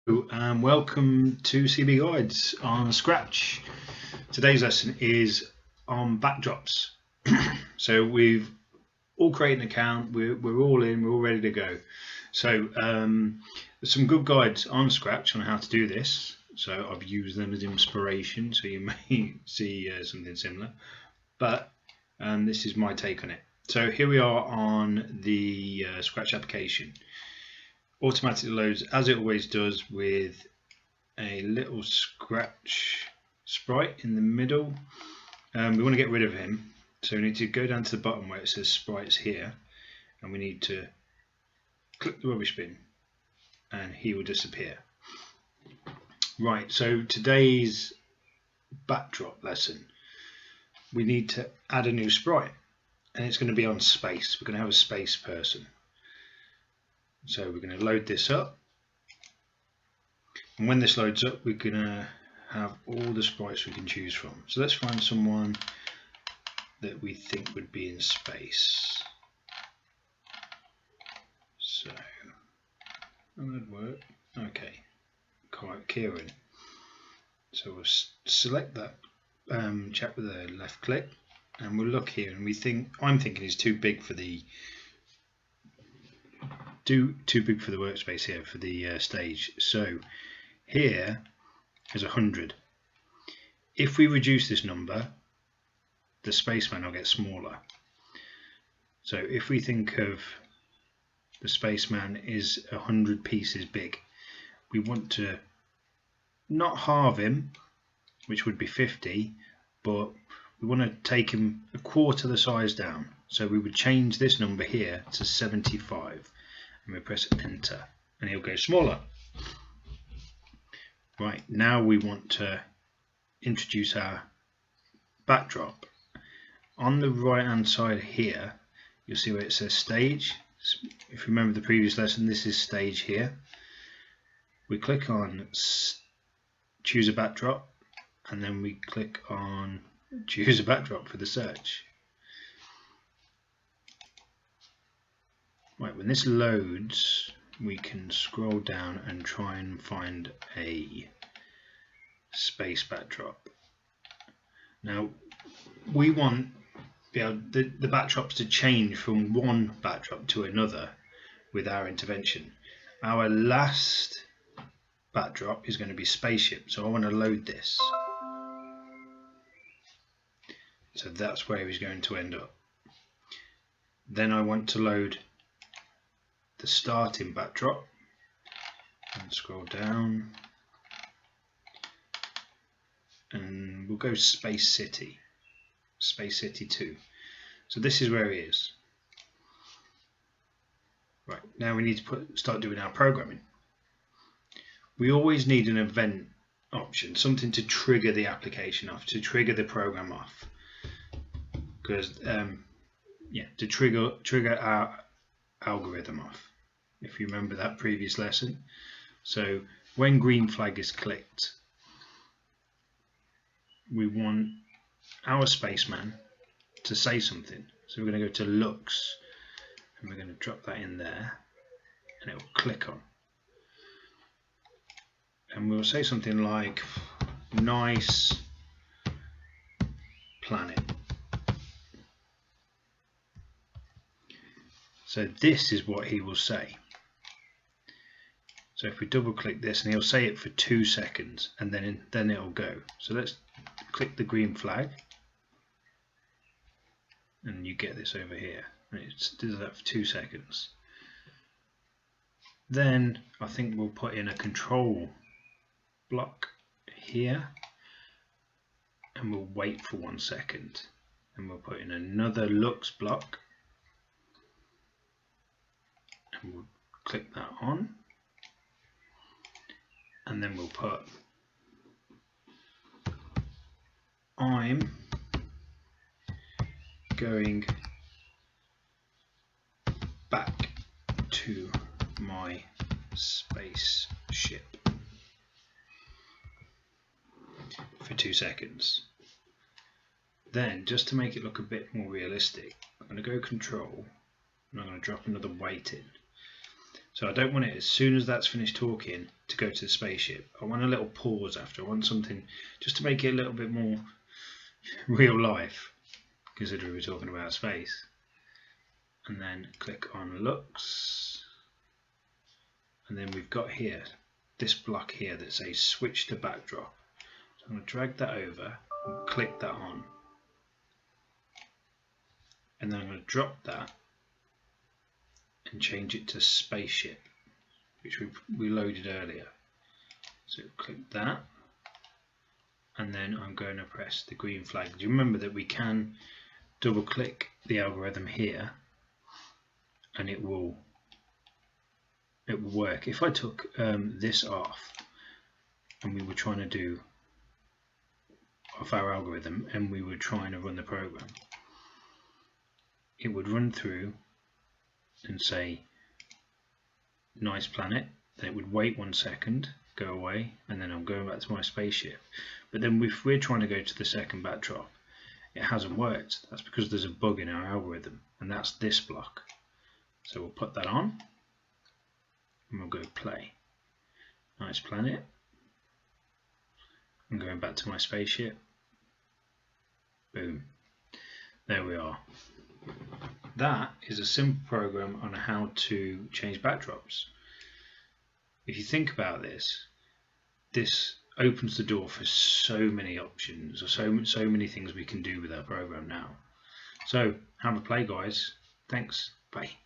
Welcome to CB Guides on Scratch. Today's lesson is on backdrops. So we've all created an account, we're all in, we're all ready to go. So there's some good guides on Scratch on how to do this. So I've used them as inspiration, so you may see something similar. But this is my take on it. So here we are on the Scratch application. Automatically loads as it always does with a little Scratch sprite in the middle. We want to get rid of him, so we need to go down to the bottom where it says sprites here, and we need to click the rubbish bin and he will disappear. Right, so today's backdrop lesson, we need to add a new sprite, and it's going to be on space. We're going to have a space person. So we're going to load this up, and when this loads up we're going to have all the sprites we can choose from. So let's find someone that we think would be in space. So that would work. Okay, quite Kieran. So we'll select that chap with a left click, and we'll look here, and I'm thinking he's too big for the workspace here for the stage. So here is 100. If we reduce this number, the spaceman will get smaller. So if we think of the spaceman is 100 pieces big, we want to not halve him, which would be 50, but we want to take him a quarter the size down. So we would change this number here to 75. And we press enter and he'll go smaller. Right, now we want to introduce our backdrop. On the right hand side here you'll see where it says stage. If you remember the previous lesson, this is stage here. We click on choose a backdrop, and then we click on choose a backdrop for the search. Right, when this loads we can scroll down and try and find a space backdrop. Now we want the backdrops to change from one backdrop to another with our intervention. Our last backdrop is going to be spaceship, so I want to load this. So that's where he's going to end up. Then I want to load the starting backdrop and scroll down, and we'll go Space City 2. So this is where he is. Right, now we need to start doing our programming. We always need an event option, something to trigger the application off, to trigger the program off, because to trigger our algorithm off, if you remember that previous lesson. So when green flag is clicked, we want our spaceman to say something. So we're going to go to looks, and we're going to drop that in there, and it will click on, and we'll say something like nice planet. So this is what he will say. So if we double click this, and he'll say it for 2 seconds, and then it'll go. So let's click the green flag, and you get this over here, and it does that for 2 seconds. Then I think we'll put in a control block here, and we'll wait for 1 second, and we'll put in another looks block, and we'll click that on, and then we'll put I'm going back to my spaceship for 2 seconds. Then, just to make it look a bit more realistic, I'm going to go control, and I'm going to drop another wait in. So I don't want it, as soon as that's finished talking, to go to the spaceship. I want a little pause after. I want something just to make it a little bit more real life, considering we're talking about space. And then click on looks, and then we've got here this block here that says switch to backdrop. So I'm going to drag that over and click that on, and then I'm going to drop that and change it to spaceship, which we loaded earlier. So click that, and then I'm going to press the green flag. Do you remember that we can double click the algorithm here and it will work? If I took this off and we were trying to do off our algorithm and we were trying to run the program, it would run through and say nice planet, then it would wait 1 second, go away, and then I'm going back to my spaceship. But then if we're trying to go to the second backdrop, it hasn't worked. That's because there's a bug in our algorithm, and that's this block. So we'll put that on and we'll go play. Nice planet. I'm going back to my spaceship. Boom. There we are. That is a simple program on how to change backdrops. If you think about this, this opens the door for so many options, or so many things we can do with our program now. So have a play, guys. Thanks. Bye.